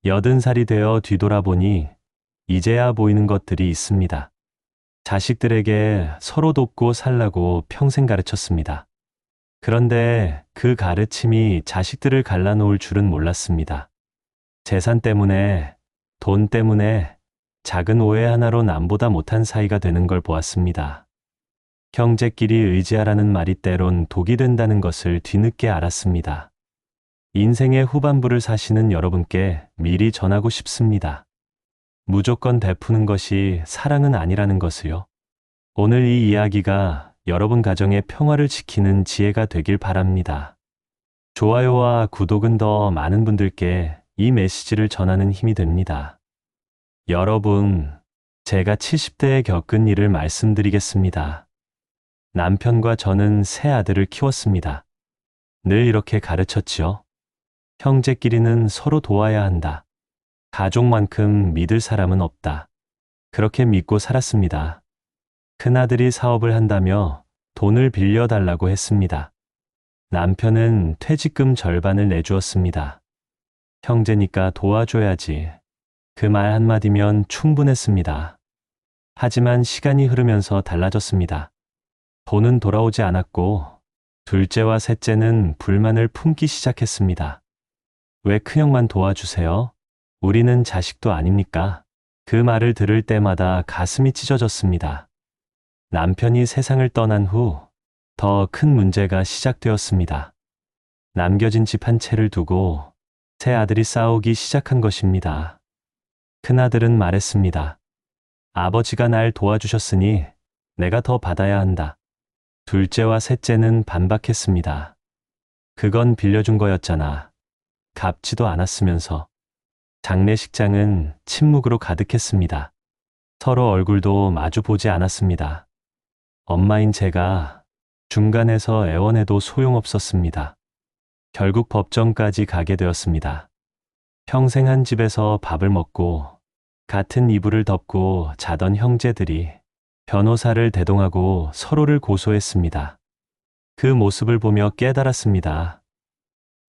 80살이 되어 뒤돌아보니 이제야 보이는 것들이 있습니다. 자식들에게 서로 돕고 살라고 평생 가르쳤습니다. 그런데 그 가르침이 자식들을 갈라놓을 줄은 몰랐습니다. 재산 때문에, 돈 때문에 작은 오해 하나로 남보다 못한 사이가 되는 걸 보았습니다. 형제끼리 의지하라는 말이 때론 독이 된다는 것을 뒤늦게 알았습니다. 인생의 후반부를 사시는 여러분께 미리 전하고 싶습니다. 무조건 베푸는 것이 사랑은 아니라는 것을요. 오늘 이 이야기가 여러분 가정의 평화를 지키는 지혜가 되길 바랍니다. 좋아요와 구독은 더 많은 분들께 이 메시지를 전하는 힘이 됩니다. 여러분, 제가 70대에 겪은 일을 말씀드리겠습니다. 남편과 저는 세 아들을 키웠습니다. 늘 이렇게 가르쳤지요. 형제끼리는 서로 도와야 한다. 가족만큼 믿을 사람은 없다. 그렇게 믿고 살았습니다. 큰아들이 사업을 한다며 돈을 빌려달라고 했습니다. 남편은 퇴직금 절반을 내주었습니다. 형제니까 도와줘야지. 그 말 한마디면 충분했습니다. 하지만 시간이 흐르면서 달라졌습니다. 돈은 돌아오지 않았고 둘째와 셋째는 불만을 품기 시작했습니다. 왜 큰형만 도와주세요? 우리는 자식도 아닙니까? 그 말을 들을 때마다 가슴이 찢어졌습니다. 남편이 세상을 떠난 후 더 큰 문제가 시작되었습니다. 남겨진 집 한 채를 두고 세 아들이 싸우기 시작한 것입니다. 큰아들은 말했습니다. 아버지가 날 도와주셨으니 내가 더 받아야 한다. 둘째와 셋째는 반박했습니다. 그건 빌려준 거였잖아. 갚지도 않았으면서. 장례식장은 침묵으로 가득했습니다. 서로 얼굴도 마주 보지 않았습니다. 엄마인 제가 중간에서 애원해도 소용없었습니다. 결국 법정까지 가게 되었습니다. 평생 한 집에서 밥을 먹고 같은 이불을 덮고 자던 형제들이 변호사를 대동하고 서로를 고소했습니다. 그 모습을 보며 깨달았습니다.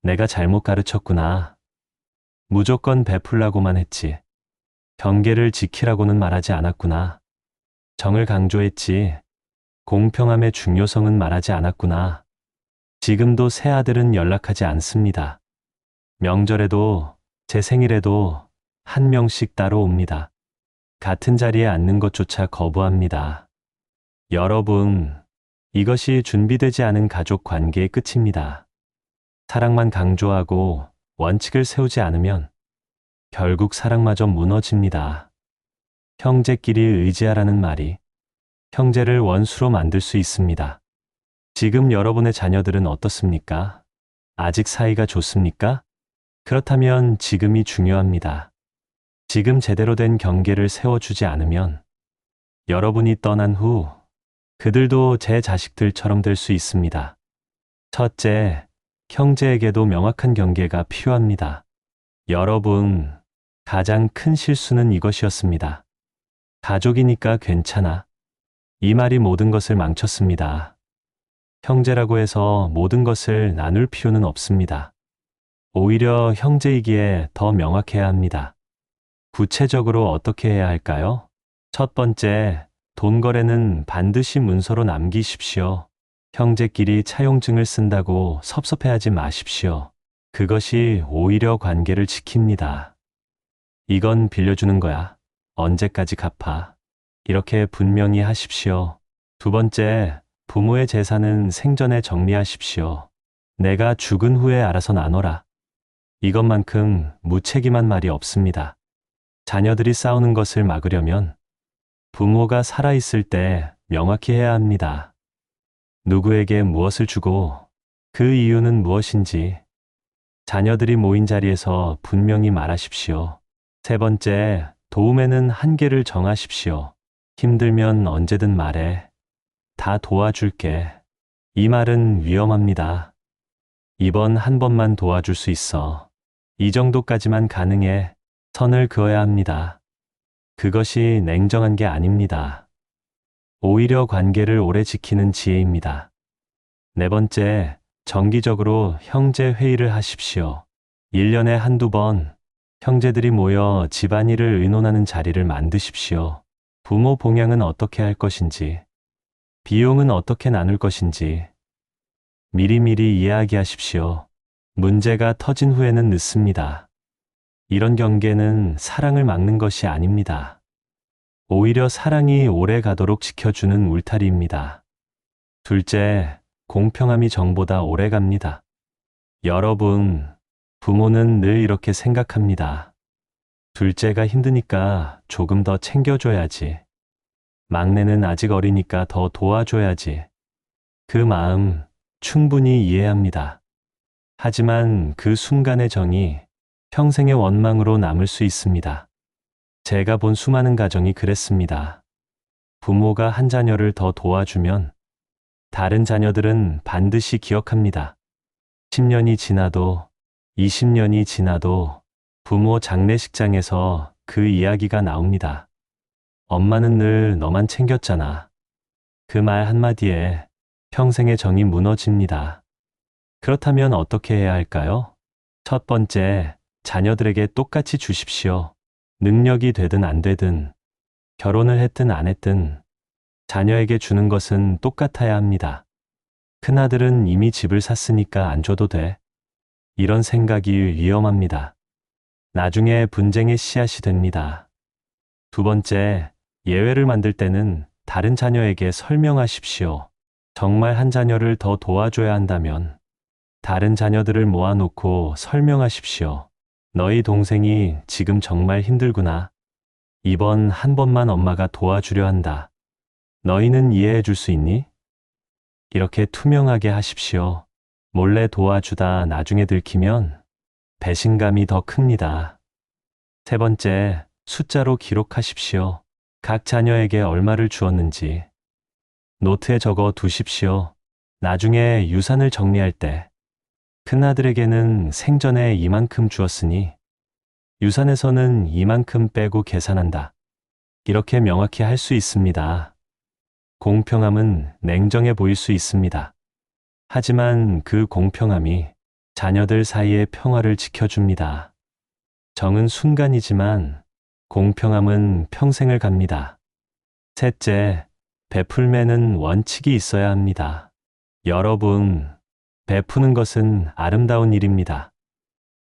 내가 잘못 가르쳤구나. 무조건 베풀라고만 했지. 경계를 지키라고는 말하지 않았구나. 정을 강조했지. 공평함의 중요성은 말하지 않았구나. 지금도 새 아들은 연락하지 않습니다. 명절에도 제 생일에도 한 명씩 따로 옵니다. 같은 자리에 앉는 것조차 거부합니다. 여러분, 이것이 준비되지 않은 가족 관계의 끝입니다. 사랑만 강조하고 원칙을 세우지 않으면 결국 사랑마저 무너집니다. 형제끼리 의지하라는 말이 형제를 원수로 만들 수 있습니다. 지금 여러분의 자녀들은 어떻습니까? 아직 사이가 좋습니까? 그렇다면 지금이 중요합니다. 지금 제대로 된 경계를 세워주지 않으면 여러분이 떠난 후 그들도 제 자식들처럼 될 수 있습니다. 첫째, 형제에게도 명확한 경계가 필요합니다. 여러분, 가장 큰 실수는 이것이었습니다. 가족이니까 괜찮아. 이 말이 모든 것을 망쳤습니다. 형제라고 해서 모든 것을 나눌 필요는 없습니다. 오히려 형제이기에 더 명확해야 합니다. 구체적으로 어떻게 해야 할까요? 첫 번째, 돈 거래는 반드시 문서로 남기십시오. 형제끼리 차용증을 쓴다고 섭섭해하지 마십시오. 그것이 오히려 관계를 지킵니다. 이건 빌려주는 거야. 언제까지 갚아? 이렇게 분명히 하십시오. 두 번째, 부모의 재산은 생전에 정리하십시오. 내가 죽은 후에 알아서 나눠라. 이것만큼 무책임한 말이 없습니다. 자녀들이 싸우는 것을 막으려면 부모가 살아있을 때 명확히 해야 합니다. 누구에게 무엇을 주고 그 이유는 무엇인지 자녀들이 모인 자리에서 분명히 말하십시오. 세 번째, 도움에는 한계를 정하십시오. 힘들면 언제든 말해. 다 도와줄게. 이 말은 위험합니다. 이번 한 번만 도와줄 수 있어. 이 정도까지만 가능해. 선을 그어야 합니다. 그것이 냉정한 게 아닙니다. 오히려 관계를 오래 지키는 지혜입니다. 네 번째, 정기적으로 형제 회의를 하십시오. 1년에 한두 번 형제들이 모여 집안일을 의논하는 자리를 만드십시오. 부모 봉양은 어떻게 할 것인지, 비용은 어떻게 나눌 것인지 미리미리 이야기하십시오. 문제가 터진 후에는 늦습니다. 이런 경계는 사랑을 막는 것이 아닙니다. 오히려 사랑이 오래 가도록 지켜주는 울타리입니다. 둘째, 공평함이 정보다 오래 갑니다. 여러분, 부모는 늘 이렇게 생각합니다. 둘째가 힘드니까 조금 더 챙겨줘야지. 막내는 아직 어리니까 더 도와줘야지. 그 마음 충분히 이해합니다. 하지만 그 순간의 정이 평생의 원망으로 남을 수 있습니다. 제가 본 수많은 가정이 그랬습니다. 부모가 한 자녀를 더 도와주면 다른 자녀들은 반드시 기억합니다. 10년이 지나도 20년이 지나도 부모 장례식장에서 그 이야기가 나옵니다. 엄마는 늘 너만 챙겼잖아. 그 말 한마디에 평생의 정이 무너집니다. 그렇다면 어떻게 해야 할까요? 첫 번째, 자녀들에게 똑같이 주십시오. 능력이 되든 안 되든, 결혼을 했든 안 했든, 자녀에게 주는 것은 똑같아야 합니다. 큰아들은 이미 집을 샀으니까 안 줘도 돼. 이런 생각이 위험합니다. 나중에 분쟁의 씨앗이 됩니다. 두 번째, 예외를 만들 때는 다른 자녀에게 설명하십시오. 정말 한 자녀를 더 도와줘야 한다면 다른 자녀들을 모아놓고 설명하십시오. 너희 동생이 지금 정말 힘들구나. 이번 한 번만 엄마가 도와주려 한다. 너희는 이해해 줄 수 있니? 이렇게 투명하게 하십시오. 몰래 도와주다 나중에 들키면 배신감이 더 큽니다. 세 번째, 숫자로 기록하십시오. 각 자녀에게 얼마를 주었는지 노트에 적어 두십시오. 나중에 유산을 정리할 때 큰아들에게는 생전에 이만큼 주었으니 유산에서는 이만큼 빼고 계산한다. 이렇게 명확히 할 수 있습니다. 공평함은 냉정해 보일 수 있습니다. 하지만 그 공평함이 자녀들 사이의 평화를 지켜줍니다. 정은 순간이지만 공평함은 평생을 갑니다. 셋째, 베풀매는 원칙이 있어야 합니다. 여러분, 베푸는 것은 아름다운 일입니다.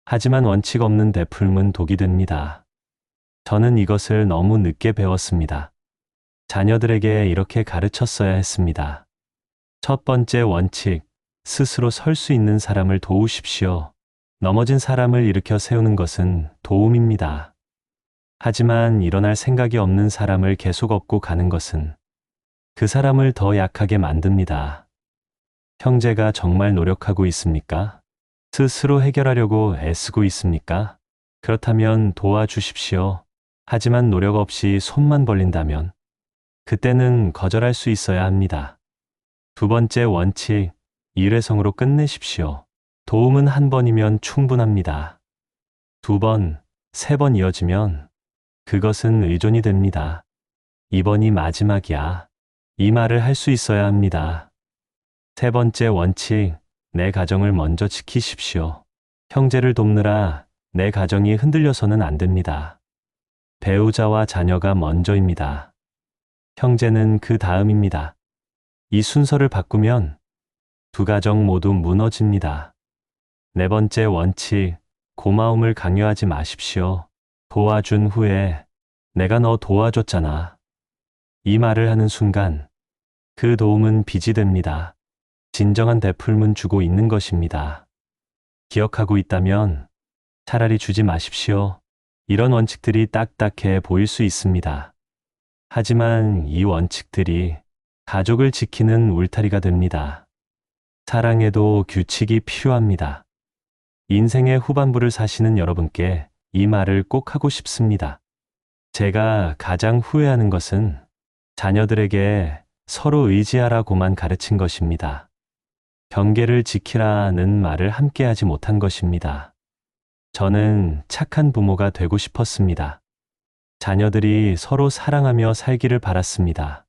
하지만 원칙 없는 베풀면 독이 됩니다. 저는 이것을 너무 늦게 배웠습니다. 자녀들에게 이렇게 가르쳤어야 했습니다. 첫 번째 원칙, 스스로 설 수 있는 사람을 도우십시오. 넘어진 사람을 일으켜 세우는 것은 도움입니다. 하지만 일어날 생각이 없는 사람을 계속 업고 가는 것은 그 사람을 더 약하게 만듭니다. 형제가 정말 노력하고 있습니까? 스스로 해결하려고 애쓰고 있습니까? 그렇다면 도와주십시오. 하지만 노력 없이 손만 벌린다면 그때는 거절할 수 있어야 합니다. 두 번째 원칙, 일회성으로 끝내십시오. 도움은 한 번이면 충분합니다. 두 번, 세 번 이어지면 그것은 의존이 됩니다. 이번이 마지막이야. 이 말을 할 수 있어야 합니다. 세 번째 원칙, 내 가정을 먼저 지키십시오. 형제를 돕느라 내 가정이 흔들려서는 안 됩니다. 배우자와 자녀가 먼저입니다. 형제는 그 다음입니다. 이 순서를 바꾸면 두 가정 모두 무너집니다. 네 번째 원칙, 고마움을 강요하지 마십시오. 도와준 후에 내가 너 도와줬잖아. 이 말을 하는 순간 그 도움은 빚이 됩니다. 진정한 베풀문 주고 있는 것입니다. 기억하고 있다면 차라리 주지 마십시오. 이런 원칙들이 딱딱해 보일 수 있습니다. 하지만 이 원칙들이 가족을 지키는 울타리가 됩니다. 사랑에도 규칙이 필요합니다. 인생의 후반부를 사시는 여러분께 이 말을 꼭 하고 싶습니다. 제가 가장 후회하는 것은 자녀들에게 서로 의지하라고만 가르친 것입니다. 경계를 지키라는 말을 함께 하지 못한 것입니다. 저는 착한 부모가 되고 싶었습니다. 자녀들이 서로 사랑하며 살기를 바랐습니다.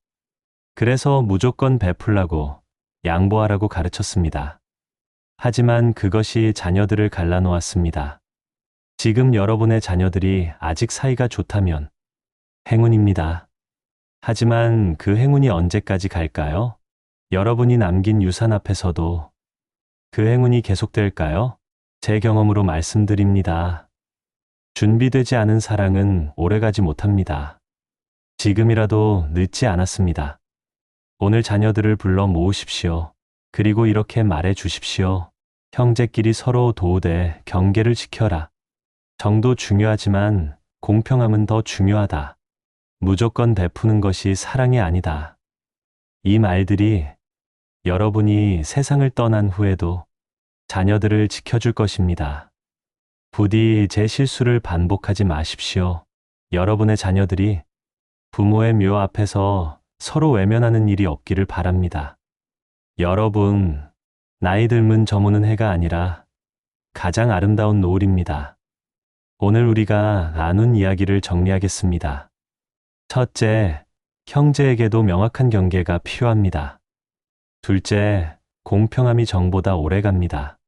그래서 무조건 베풀라고, 양보하라고 가르쳤습니다. 하지만 그것이 자녀들을 갈라놓았습니다. 지금 여러분의 자녀들이 아직 사이가 좋다면 행운입니다. 하지만 그 행운이 언제까지 갈까요? 여러분이 남긴 유산 앞에서도 그 행운이 계속될까요? 제 경험으로 말씀드립니다. 준비되지 않은 사랑은 오래가지 못합니다. 지금이라도 늦지 않았습니다. 오늘 자녀들을 불러 모으십시오. 그리고 이렇게 말해 주십시오. 형제끼리 서로 도우되 경계를 지켜라. 정도 중요하지만 공평함은 더 중요하다. 무조건 베푸는 것이 사랑이 아니다. 이 말들이 여러분이 세상을 떠난 후에도 자녀들을 지켜줄 것입니다. 부디 제 실수를 반복하지 마십시오. 여러분의 자녀들이 부모의 묘 앞에서 서로 외면하는 일이 없기를 바랍니다. 여러분, 나이 들면 저무는 해가 아니라 가장 아름다운 노을입니다. 오늘 우리가 나눈 이야기를 정리하겠습니다. 첫째, 형제에게도 명확한 경계가 필요합니다. 둘째, 공평함이 정보다 오래갑니다.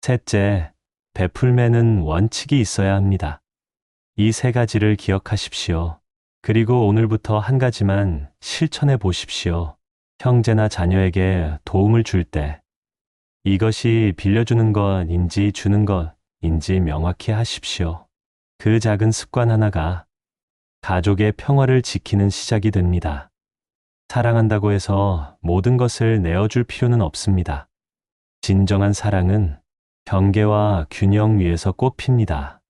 셋째, 베풀매는 원칙이 있어야 합니다. 이 세 가지를 기억하십시오. 그리고 오늘부터 한 가지만 실천해 보십시오. 형제나 자녀에게 도움을 줄 때 이것이 빌려주는 것인지 주는 것인지 명확히 하십시오. 그 작은 습관 하나가 가족의 평화를 지키는 시작이 됩니다. 사랑한다고 해서 모든 것을 내어줄 필요는 없습니다. 진정한 사랑은 경계와 균형 위에서 꽃핍니다.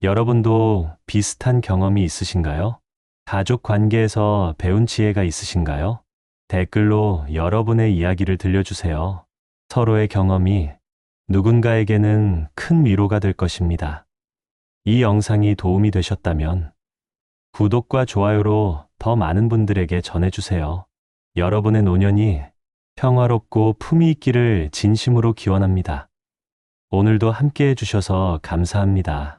여러분도 비슷한 경험이 있으신가요? 가족 관계에서 배운 지혜가 있으신가요? 댓글로 여러분의 이야기를 들려주세요. 서로의 경험이 누군가에게는 큰 위로가 될 것입니다. 이 영상이 도움이 되셨다면 구독과 좋아요로 더 많은 분들에게 전해주세요. 여러분의 노년이 평화롭고 품위 있기를 진심으로 기원합니다. 오늘도 함께 해주셔서 감사합니다.